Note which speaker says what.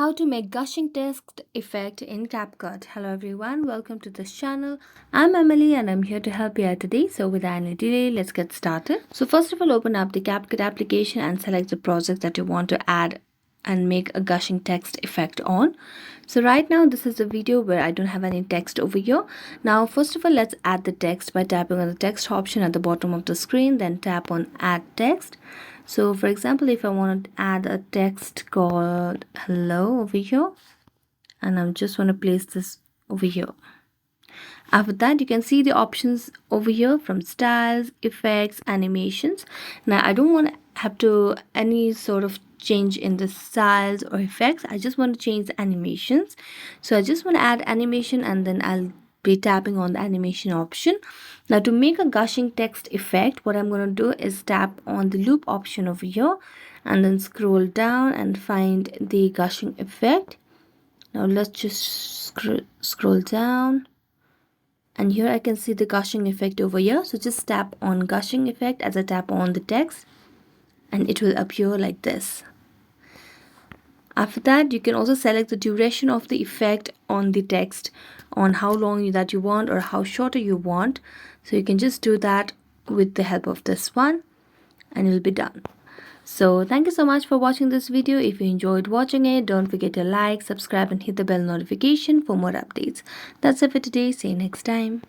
Speaker 1: How to make gushing text effect in Capcut. Hello everyone, welcome to this channel. I'm Emily and I'm here to help you out today. So without any delay, let's get started. So first of all, open up the Capcut application and select the project that you want to add and make a gushing text effect on. So right now this is a video where I don't have any text over here. Now first of all, let's add the text by tapping on the text option at the bottom of the screen, then tap on add text. So for example, if I want to add a text called hello over here, and I just want to place this over here. After that, you can see the options over here from styles, effects, animations. Now I don't want to have to any sort of change in the styles or effects. I just want to change the animations. So I just want to add animation and then I'll be tapping on the animation option. Now to make a gushing text effect, what I'm going to do is tap on the loop option over here and then scroll down and find the gushing effect. Now let's just scroll down, and here I can see the gushing effect over here. So just tap on gushing effect as I tap on the text and it will appear like this. After that, you can also select the duration of the effect on the text, on how long that you want or how shorter you want. So you can just do that with the help of this one and it will be done. So thank you so much for watching this video. If you enjoyed watching it, don't forget to like, subscribe and hit the bell notification for more updates. That's it for today. See you next time.